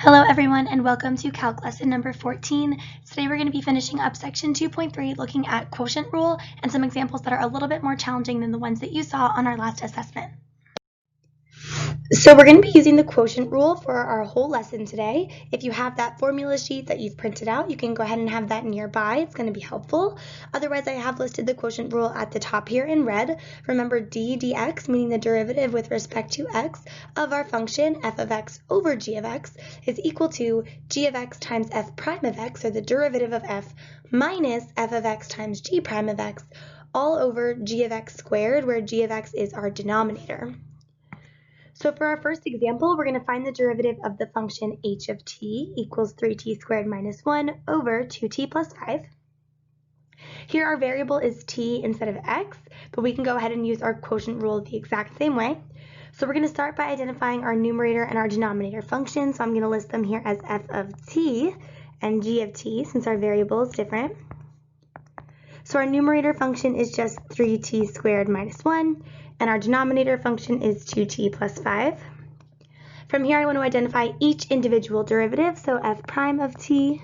Hello everyone and welcome to Calc Lesson number 14. Today we're going to be finishing up section 2.3 looking at quotient rule and some examples that are a little bit more challenging than the ones that you saw on our last assessment. So we're going to be using the quotient rule for our whole lesson today. If you have that formula sheet that you've printed out, you can go ahead and have that nearby. It's going to be helpful. Otherwise, I have listed the quotient rule at the top here in red. Remember d dx, meaning the derivative with respect to x of our function f of x over g of x is equal to g of x times f prime of x, or the derivative of f minus f of x times g prime of x, all over g of x squared, where g of x is our denominator. So for our first example, we're going to find the derivative of the function h of t equals 3t squared minus 1 over 2t plus 5. Here our variable is t instead of x, but we can go ahead and use our quotient rule the exact same way. So we're going to start by identifying our numerator and our denominator functions. So I'm going to list them here as f of t and g of t since our variable is different. So our numerator function is just 3t squared minus 1. And our denominator function is 2t plus 5. From here, I want to identify each individual derivative, so f prime of t.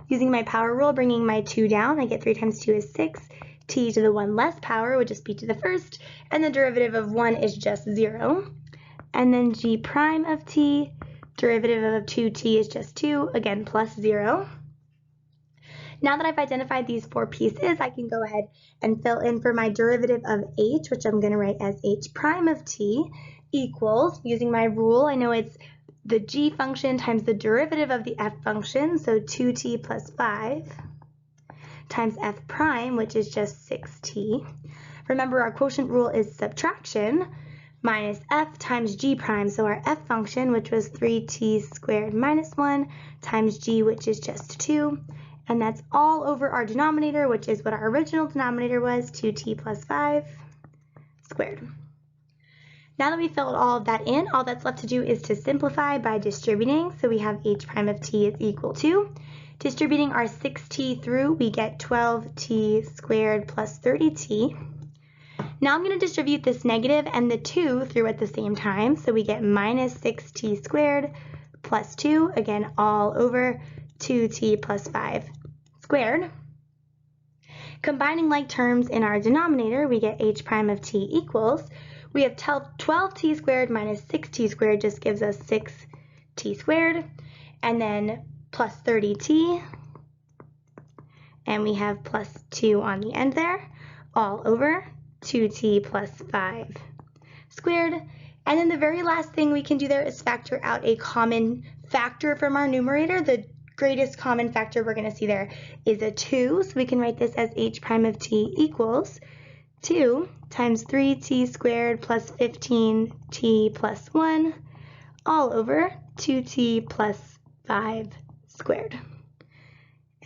Using my power rule, bringing my 2 down, I get 3 times 2 is 6. T to the 1 less power would just be to the first, and the derivative of 1 is just 0. And then g prime of t, derivative of 2t is just 2, again plus 0. Now that I've identified these four pieces, I can go ahead and fill in for my derivative of h, which I'm going to write as h prime of t equals, using my rule, I know it's the g function times the derivative of the f function, so 2t plus 5, times f prime, which is just 6t. Remember, our quotient rule is subtraction, minus f times g prime, so our f function, which was 3t squared minus 1, times g, which is just 2. And that's all over our denominator, which is what our original denominator was, 2t plus 5 squared. Now that we filled all of that in, all that's left to do is to simplify by distributing. So we have h prime of t is equal to, distributing our 6t through, we get 12t squared plus 30t. Now I'm going to distribute this negative and the 2 through at the same time. So we get minus 6t squared plus 2, again all over 2t plus 5 squared. Combining like terms in our denominator, we get h prime of t equals, we have 12t squared minus 6t squared just gives us 6t squared, and then plus 30t, and we have plus 2 on the end there, all over 2t plus 5 squared. And then the very last thing we can do there is factor out a common factor from our numerator. The greatest common factor we're going to see there is a 2, so we can write this as h prime of t equals 2 times 3t squared plus 15t plus 1 all over 2t plus 5 squared.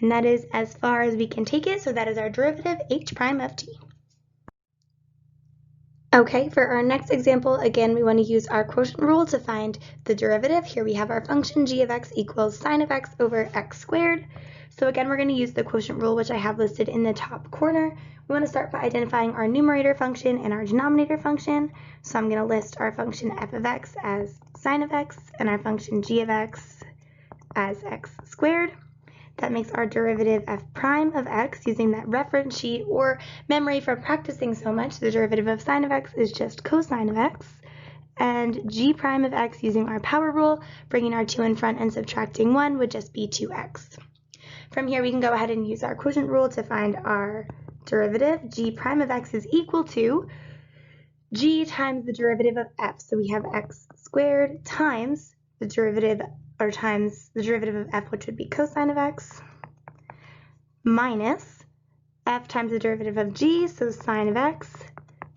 And that is as far as we can take it, so that is our derivative h prime of t. Okay, for our next example, again, we want to use our quotient rule to find the derivative. Here we have our function g of x equals sine of x over x squared. So again, we're going to use the quotient rule, which I have listed in the top corner. We want to start by identifying our numerator function and our denominator function. So I'm going to list our function f of x as sine of x and our function g of x as x squared. That makes our derivative f prime of x, using that reference sheet or memory from practicing so much. The derivative of sine of x is just cosine of x. And g prime of x, using our power rule, bringing our 2 in front and subtracting 1 would just be 2x. From here we can go ahead and use our quotient rule to find our derivative. G prime of x is equal to g times the derivative of f. So we have x squared times the derivative of f, which would be cosine of x, minus f times the derivative of g, so sine of x,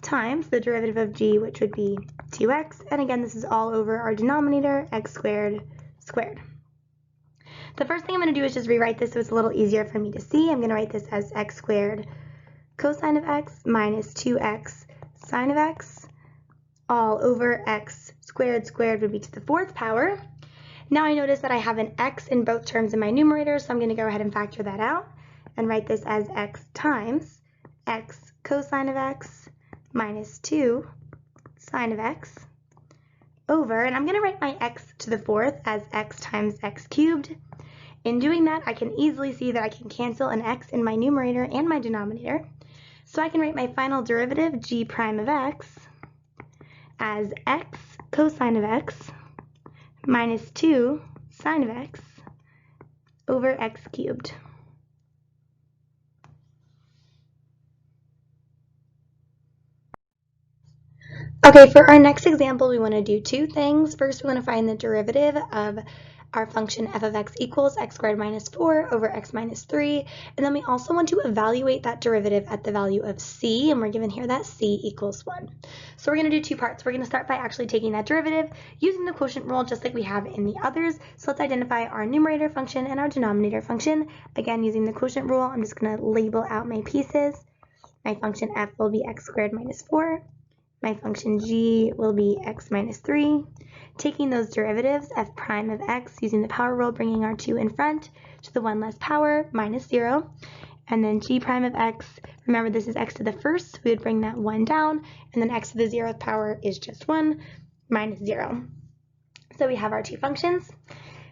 times the derivative of g, which would be 2x. And again, this is all over our denominator, x squared squared. The first thing I'm going to do is just rewrite this so it's a little easier for me to see. I'm going to write this as x squared cosine of x minus 2x sine of x, all over x squared squared would be to the 4th power. Now I notice that I have an x in both terms in my numerator, so I'm going to go ahead and factor that out and write this as x times x cosine of x minus 2 sine of x over, and I'm going to write my x to the fourth as x times x cubed. In doing that, I can easily see that I can cancel an x in my numerator and my denominator. So I can write my final derivative, g prime of x, as x cosine of x minus 2 sine of x over x cubed. Okay, for our next example, we want to do two things. First, we want to find the derivative of our function f of x equals x squared minus 4 over x minus 3. And then we also want to evaluate that derivative at the value of c, and we're given here that c equals 1. So we're going to do two parts. We're going to start by actually taking that derivative using the quotient rule just like we have in the others. So let's identify our numerator function and our denominator function. Again, using the quotient rule, I'm just going to label out my pieces. My function f will be x squared minus 4. My function g will be x minus 3. Taking those derivatives, f prime of x, using the power rule, bringing our 2 in front to the 1 less power, minus 0. And then g prime of x, remember this is x to the first, so we would bring that 1 down, and then x to the 0th power is just 1, minus 0. So we have our two functions.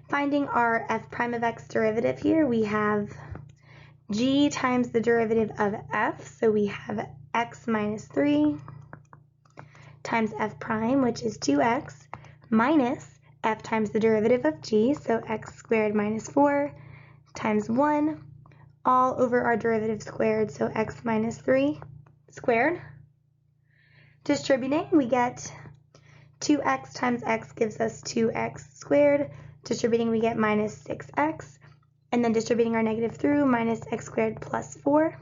Finding our f prime of x derivative here, we have g times the derivative of f, so we have x minus 3 times f prime, which is 2x, minus f times the derivative of g, so x squared minus 4 times 1, all over our derivative squared, so x minus 3 squared. Distributing, we get 2x times x gives us 2x squared. Distributing, we get minus 6x. And then distributing our negative through, minus x squared plus 4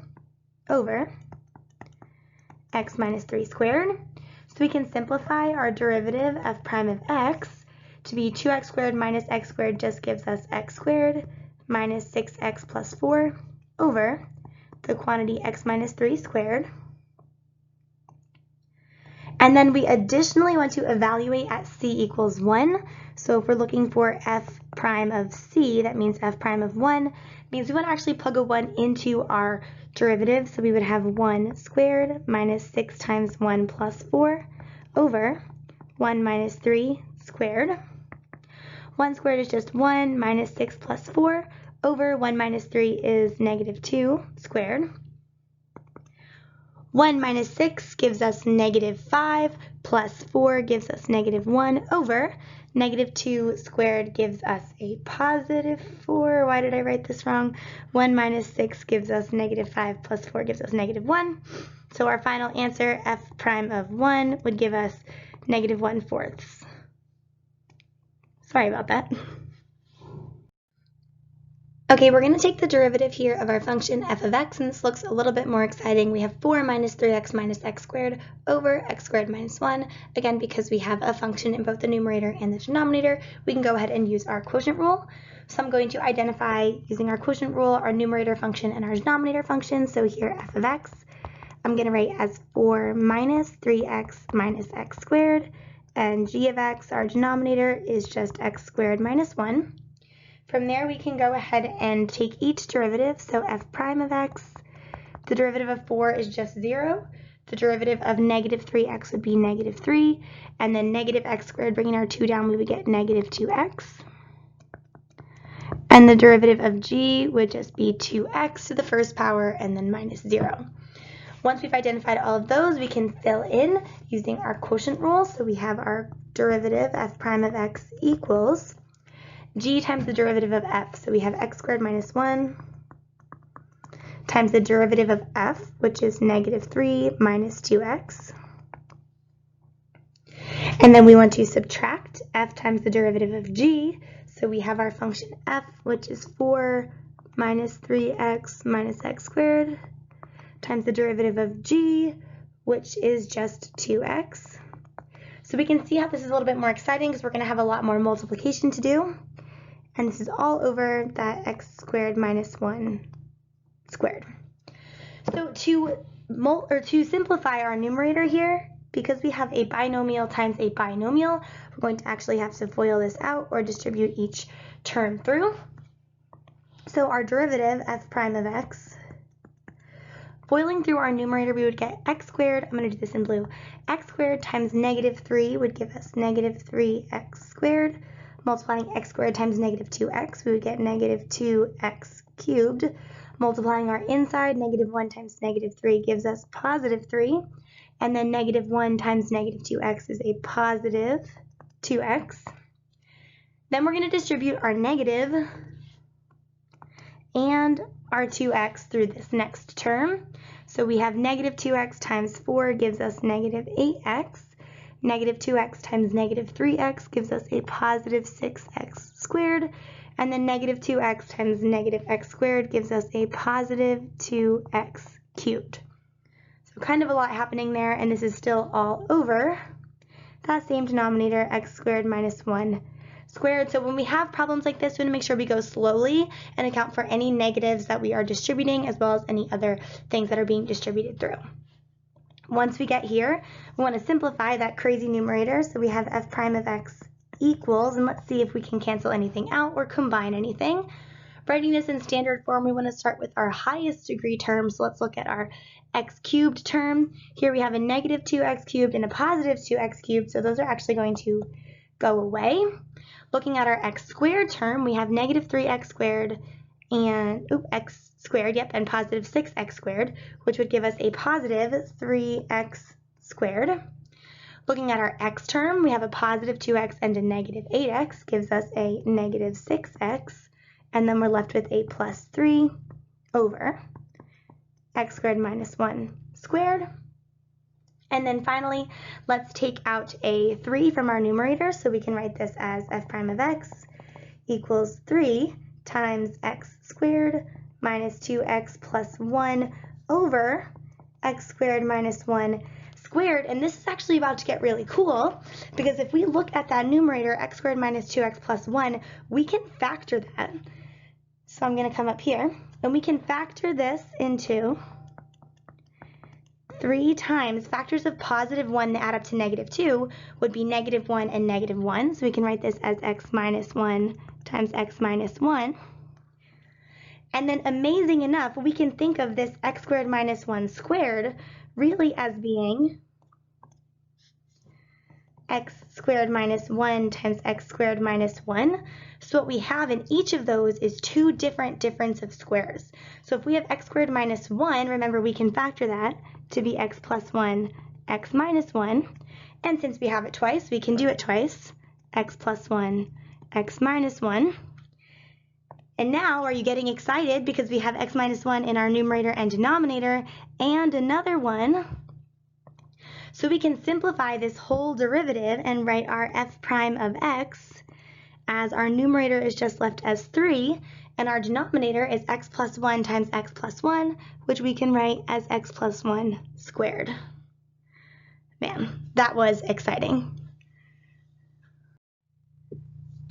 over x minus 3 squared. So we can simplify our derivative f prime of x to be 2x squared minus x squared just gives us x squared minus 6x plus 4 over the quantity x minus 3 squared. And then we additionally want to evaluate at c equals 1. So if we're looking for f prime of c, that means f prime of 1, means we want to actually plug a 1 into our derivative. So we would have 1 squared minus 6 times 1 plus 4 over 1 minus 3 squared. 1 squared is just 1 minus 6 plus 4 over 1 minus 3 is negative 2 squared. 1 minus 6 gives us negative 5 plus 4 gives us negative 1 over negative 2 squared gives us a positive 4. Why did I write this wrong? 1 minus 6 gives us negative 5 plus 4 gives us negative 1. So our final answer, f prime of 1, would give us negative 1/4. Sorry about that. Okay, we're going to take the derivative here of our function f of x, and this looks a little bit more exciting. We have 4 minus 3x minus x squared over x squared minus 1. Again, because we have a function in both the numerator and the denominator, we can go ahead and use our quotient rule. So I'm going to identify, using our quotient rule, our numerator function and our denominator function. So here, f of x, I'm going to write as 4 minus 3x minus x squared, and g of x, our denominator, is just x squared minus 1. From there, we can go ahead and take each derivative. So f prime of x, the derivative of 4 is just 0. The derivative of negative 3x would be negative 3. And then negative x squared, bringing our 2 down, we would get negative 2x. And the derivative of g would just be 2x to the first power and then minus 0. Once we've identified all of those, we can fill in using our quotient rule. So we have our derivative, f prime of x equals g times the derivative of f. So we have x squared minus 1 times the derivative of f, which is negative 3 minus 2x. And then we want to subtract f times the derivative of g. So we have our function f, which is 4 minus 3x minus x squared, times the derivative of g, which is just 2x. So we can see how this is a little bit more exciting because we're going to have a lot more multiplication to do. And this is all over that x squared minus 1 squared. So to simplify our numerator here, because we have a binomial times a binomial, we're going to actually have to FOIL this out or distribute each term through. So our derivative, f prime of x, Foiling through our numerator, we would get x squared, I'm going to do this in blue, x squared times negative 3 would give us negative 3x squared. Multiplying x squared times negative 2x, we would get negative 2x cubed. Multiplying our inside, negative 1 times negative 3 gives us positive 3. And then negative 1 times negative 2x is a positive 2x. Then we're going to distribute our negative and our 2x through this next term. So we have negative 2x times 4 gives us negative 8x. Negative 2x times negative 3x gives us a positive 6x squared. And then negative 2x times negative x squared gives us a positive 2x cubed. So kind of a lot happening there, and this is still all over that same denominator, x squared minus 1 squared. So when we have problems like this, we want to make sure we go slowly and account for any negatives that we are distributing as well as any other things that are being distributed through. Once we get here, we want to simplify that crazy numerator. So we have f prime of x equals, and let's see if we can cancel anything out or combine anything. Writing this in standard form, we want to start with our highest degree term. So let's look at our x cubed term. Here we have a negative 2x cubed and a positive 2x cubed, so those are actually going to go away. Looking at our x squared term, we have negative 3x squared and x squared, yep, and positive 6x squared, which would give us a positive 3x squared. Looking at our x term, we have a positive 2x and a negative 8x, gives us a negative 6x, and then we're left with a plus 3 over x squared minus 1 squared. And then finally, let's take out a 3 from our numerator, so we can write this as f prime of x equals 3 times x squared minus 2x plus 1 over x squared minus 1 squared. And this is actually about to get really cool, because if we look at that numerator, x squared minus 2x plus 1, we can factor that. So I'm going to come up here, and we can factor this into 3 times factors of positive 1 that add up to negative 2 would be negative 1 and negative 1. So we can write this as x minus 1 times x minus 1. And then amazing enough, we can think of this x squared minus 1 squared really as being x squared minus 1 times x squared minus 1. So what we have in each of those is 2 different difference of squares. So if we have x squared minus 1, remember we can factor that to be x plus 1, x minus 1. And since we have it twice, we can do it twice, x plus 1, x minus 1. And now, are you getting excited because we have x minus 1 in our numerator and denominator and another one? So we can simplify this whole derivative and write our f prime of x as our numerator is just left as 3, and our denominator is x plus 1 times x plus 1, which we can write as x plus 1 squared. Man, that was exciting.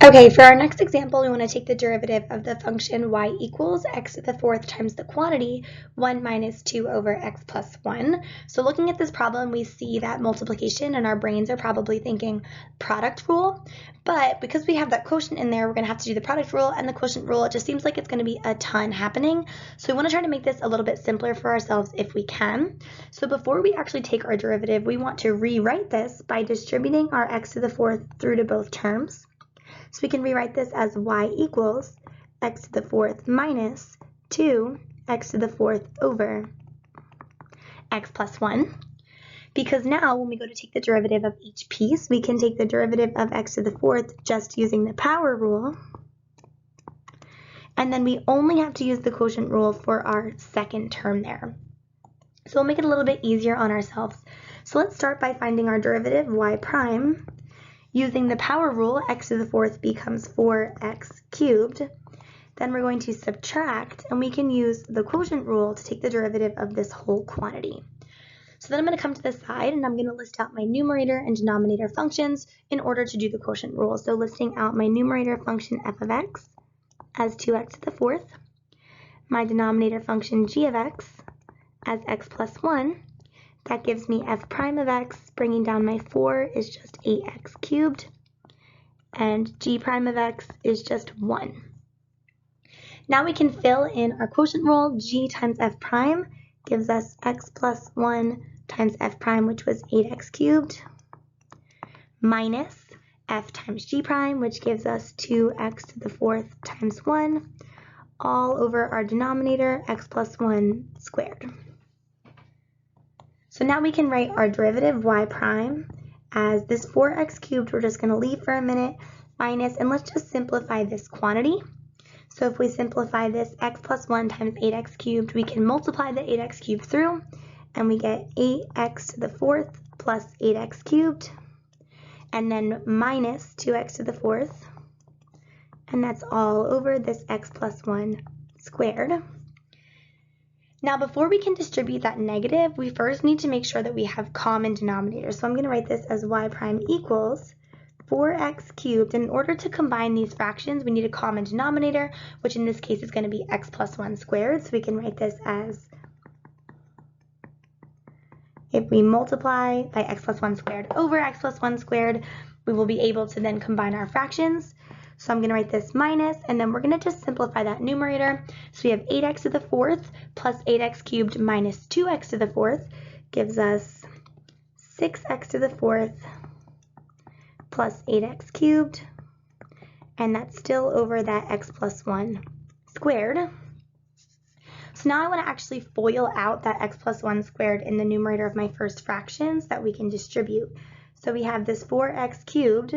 Okay, for our next example, we want to take the derivative of the function y equals x to the 4th times the quantity 1 minus 2 over x plus 1. So looking at this problem, we see that multiplication, and our brains are probably thinking product rule. But because we have that quotient in there, we're going to have to do the product rule and the quotient rule. It just seems like it's going to be a ton happening. So we want to try to make this a little bit simpler for ourselves if we can. So before we actually take our derivative, we want to rewrite this by distributing our x to the 4th through to both terms. So we can rewrite this as y equals x to the 4th minus 2 x to the 4th over x plus 1. Because now when we go to take the derivative of each piece, we can take the derivative of x to the 4th just using the power rule. And then we only have to use the quotient rule for our second term there. So we'll make it a little bit easier on ourselves. So let's start by finding our derivative, y prime. Using the power rule, x to the 4th becomes 4x cubed. Then we're going to subtract, and we can use the quotient rule to take the derivative of this whole quantity. So then I'm going to come to the side, and I'm going to list out my numerator and denominator functions in order to do the quotient rule. So listing out my numerator function f of x as 2x to the 4th, my denominator function g of x as x plus 1. That gives me f prime of x, bringing down my 4 is just 8x cubed, and g prime of x is just 1. Now we can fill in our quotient rule, g times f prime gives us x plus 1 times f prime, which was 8x cubed, minus f times g prime, which gives us 2x to the 4th times 1, all over our denominator, x plus 1 squared. So now we can write our derivative y prime as this 4x cubed, we're just going to leave for a minute, minus, and let's just simplify this quantity. So if we simplify this x plus 1 times 8x cubed, we can multiply the 8x cubed through, and we get 8x to the 4th plus 8x cubed, and then minus 2x to the 4th, and that's all over this x plus 1 squared. Now before we can distribute that negative, we first need to make sure that we have common denominators. So I'm going to write this as y prime equals 4x cubed. And in order to combine these fractions, we need a common denominator, which in this case is going to be x plus 1 squared. So we can write this as, if we multiply by x plus 1 squared over x plus 1 squared, we will be able to then combine our fractions. So I'm going to write this minus, and then we're going to just simplify that numerator. So we have 8x to the 4th plus 8x cubed minus 2x to the 4th gives us 6x to the 4th plus 8x cubed, and that's still over that x plus 1 squared. So now I want to actually FOIL out that x plus 1 squared in the numerator of my first fraction so that we can distribute. So we have this 4x cubed,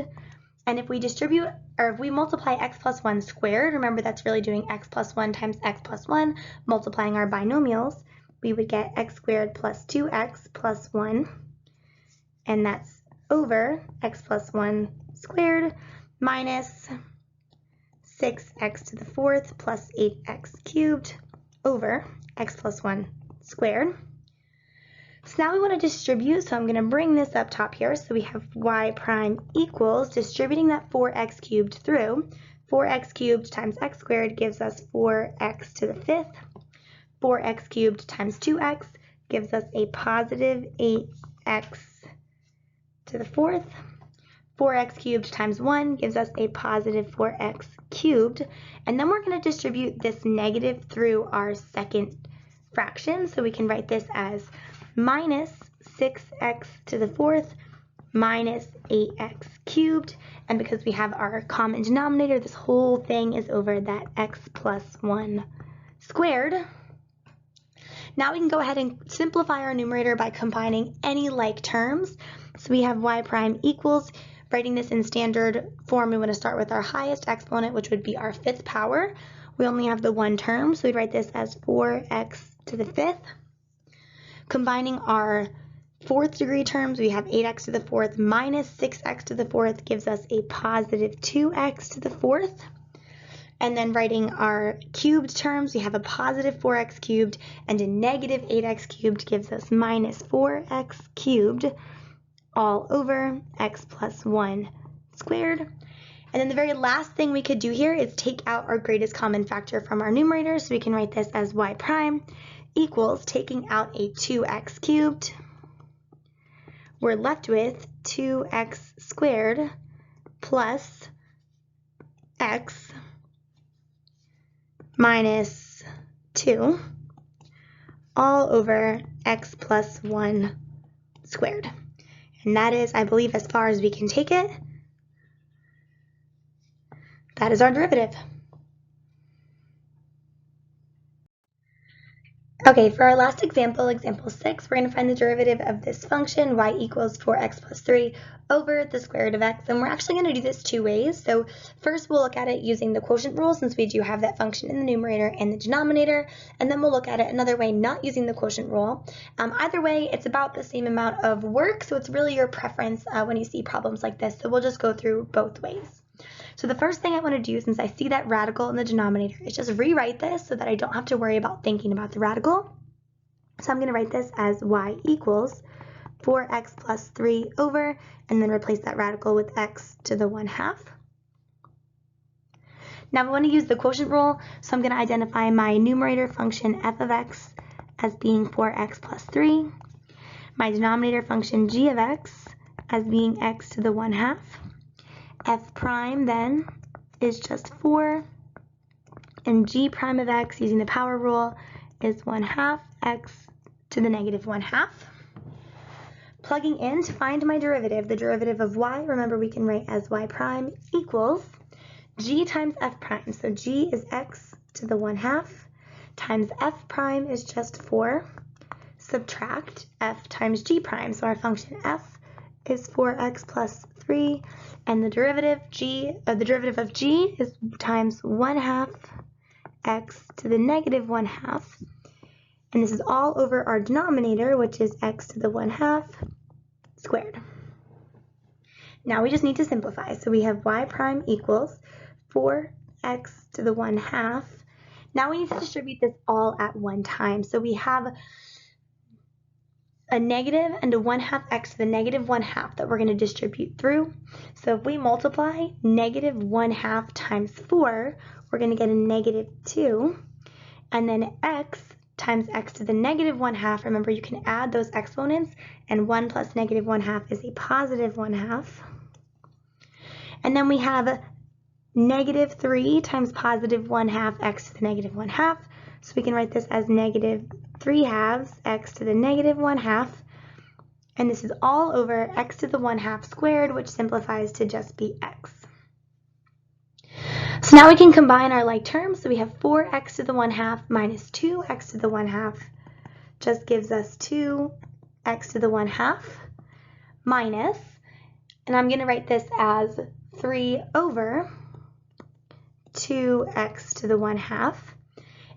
and if we distribute, or if we multiply x plus 1 squared, remember that's really doing x plus 1 times x plus 1, multiplying our binomials, we would get x squared plus 2x plus 1, and that's over x plus 1 squared minus 6x to the 4th plus 8x cubed over x plus 1 squared. So now we want to distribute, so I'm going to bring this up top here. So we have y prime equals, distributing that 4x cubed through, 4x cubed times x squared gives us 4x to the 5th. 4x cubed times 2x gives us a positive 8x to the 4th. 4x cubed times 1 gives us a positive 4x cubed. And then we're going to distribute this negative through our second fraction. So we can write this as minus 6x to the 4th minus 8x cubed. And because we have our common denominator, this whole thing is over that x plus 1 squared. Now we can go ahead and simplify our numerator by combining any like terms. So we have y prime equals, writing this in standard form, we want to start with our highest exponent, which would be our 5th power. We only have the one term, so we'd write this as 4x to the 5th. Combining our 4th degree terms, we have 8x to the 4th minus 6x to the 4th gives us a positive 2x to the 4th. And then writing our cubed terms, we have a positive 4x cubed and a negative 8x cubed gives us minus 4x cubed all over x plus 1 squared. And then the very last thing we could do here is take out our greatest common factor from our numerator. So we can write this as y prime equals, taking out a 2x cubed, we're left with 2x squared plus x minus 2 all over x plus 1 squared. And that is, I believe, as far as we can take it. That is our derivative. Okay, for our last example, example 6, we're going to find the derivative of this function, y equals 4x plus 3 over the square root of x. And we're actually going to do this two ways. So first we'll look at it using the quotient rule, since we do have that function in the numerator and the denominator. And then we'll look at it another way, not using the quotient rule. Either way, it's about the same amount of work, so it's really your preference when you see problems like this. So we'll just go through both ways. So the first thing I want to do, since I see that radical in the denominator, is just rewrite this so that I don't have to worry about thinking about the radical. So I'm going to write this as y equals 4x plus 3 over, and then replace that radical with x to the 1/2. Now I want to use the quotient rule, so I'm going to identify my numerator function f of x as being 4x plus 3, my denominator function g of x as being x to the 1/2. F prime then is just 4, and g prime of x using the power rule is 1/2 x to the negative 1/2. Plugging in to find my derivative, the derivative of y, remember we can write as y prime equals g times f prime. So g is x to the 1/2 times f prime is just 4. Subtract f times g prime. So our function f is 4x plus 3, and the derivative of g is times 1/2 x to the negative 1/2. And this is all over our denominator, which is x to the 1/2 squared. Now we just need to simplify. So we have y prime equals 4x to the 1/2. Now we need to distribute this all at one time. So we have a negative and a 1/2 x to the negative 1/2 that we're going to distribute through. So if we multiply negative 1/2 times 4, we're going to get a negative 2. And then x times x to the negative 1/2, remember you can add those exponents, and 1 plus negative 1/2 is a positive 1/2. And then we have negative 3 times positive 1/2 x to the negative 1/2. So we can write this as negative 3/2 x to the negative 1/2. And this is all over x to the 1/2 squared, which simplifies to just be x. So now we can combine our like terms. So we have 4x to the 1/2 minus 2x to the 1/2 just gives us 2x to the 1/2 minus, and I'm going to write this as 3 over 2x to the 1/2.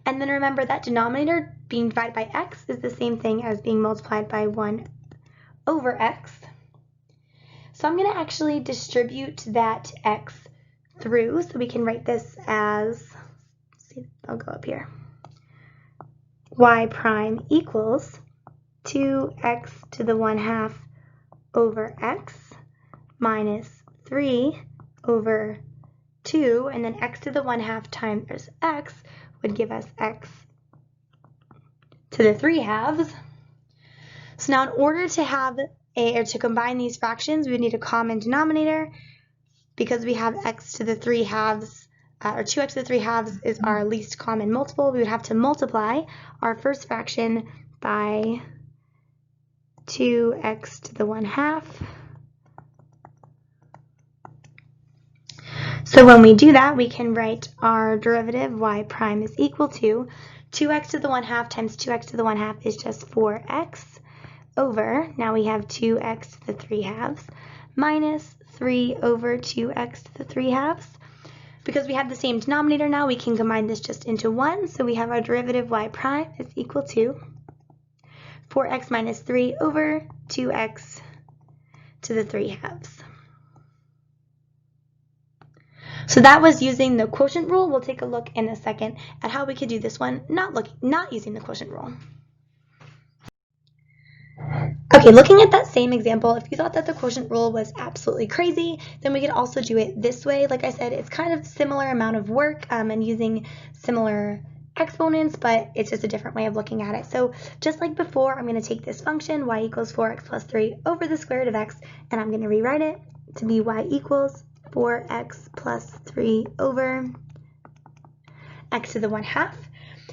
And then remember that denominator being divided by x is the same thing as being multiplied by 1 over x. So I'm going to actually distribute that x through, so we can write this as, see, I'll go up here, y prime equals 2x to the 1/2 over x minus 3 over 2, and then x to the 1/2 times x would give us x to the 3/2. So now in order to have to combine these fractions, we would need a common denominator. Because we have x to the 3/2, or 2x to the 3/2 is our least common multiple, we would have to multiply our first fraction by 2x to the 1/2. So when we do that, we can write our derivative y prime is equal to 2x to the 1/2 times 2x to the 1/2 is just 4x over, now we have 2x to the 3/2 minus 3 over 2x to the 3/2. Because we have the same denominator now, we can combine this just into 1. So we have our derivative y prime is equal to 4x minus 3 over 2x to the 3/2. So that was using the quotient rule. We'll take a look in a second at how we could do this one not using the quotient rule. Okay, looking at that same example, if you thought that the quotient rule was absolutely crazy, then we could also do it this way. Like I said, it's kind of similar amount of work and using similar exponents, but it's just a different way of looking at it. So just like before, I'm going to take this function, y equals 4x plus 3 over the square root of x, and I'm going to rewrite it to be y equals 4x plus 3 over x to the 1/2.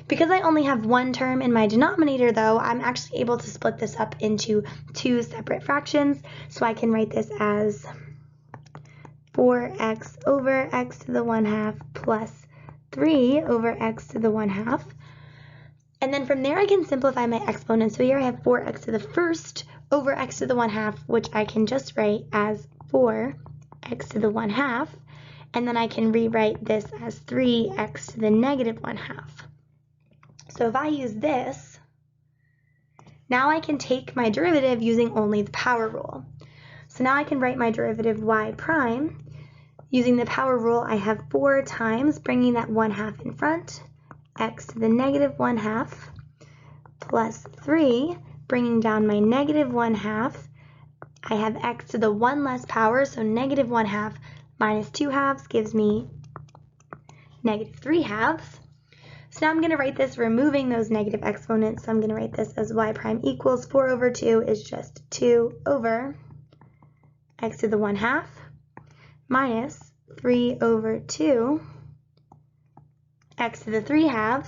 Because I only have one term in my denominator, though, I'm actually able to split this up into two separate fractions. So I can write this as 4x over x to the 1/2 plus 3 over x to the 1/2. And then from there, I can simplify my exponents. So here I have 4x to the first over x to the 1/2, which I can just write as 4x to the 1/2. And then I can rewrite this as 3x to the negative 1/2. So if I use this, now I can take my derivative using only the power rule. So now I can write my derivative y prime. Using the power rule, I have 4 times, bringing that 1/2 in front, x to the negative 1/2, plus 3, bringing down my negative 1/2. I have x to the 1 less power, so negative 1/2 minus 2/2 gives me negative 3/2. So now I'm going to write this removing those negative exponents. So I'm going to write this as y prime equals 4 over 2 is just 2 over x to the 1/2 minus 3 over 2 x to the 3/2.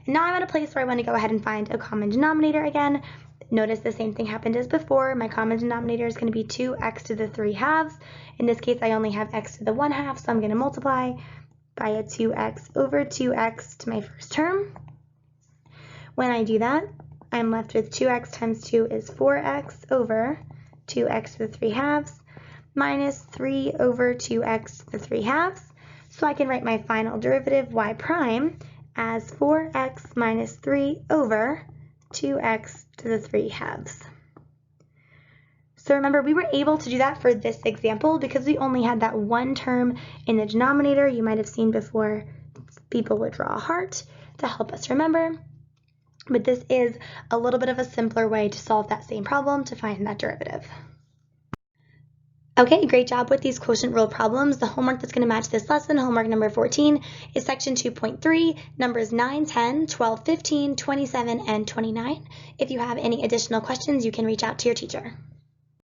And now I'm at a place where I want to go ahead and find a common denominator again. Notice the same thing happened as before. My common denominator is going to be 2x to the 3 halves. In this case, I only have x to the 1 half, so I'm going to multiply by a 2x over 2x to my first term. When I do that, I'm left with 2x times 2 is 4x over 2x to the 3 halves minus 3 over 2x to the 3 halves. So I can write my final derivative, y prime, as 4x minus 3 over 2x to the 3 halves. So remember, we were able to do that for this example because we only had that one term in the denominator. You might have seen before people would draw a heart to help us remember. But this is a little bit of a simpler way to solve that same problem to find that derivative. Okay, great job with these quotient rule problems. The homework that's going to match this lesson, homework number 14, is section 2.3, numbers 9, 10, 12, 15, 27, and 29. If you have any additional questions, you can reach out to your teacher.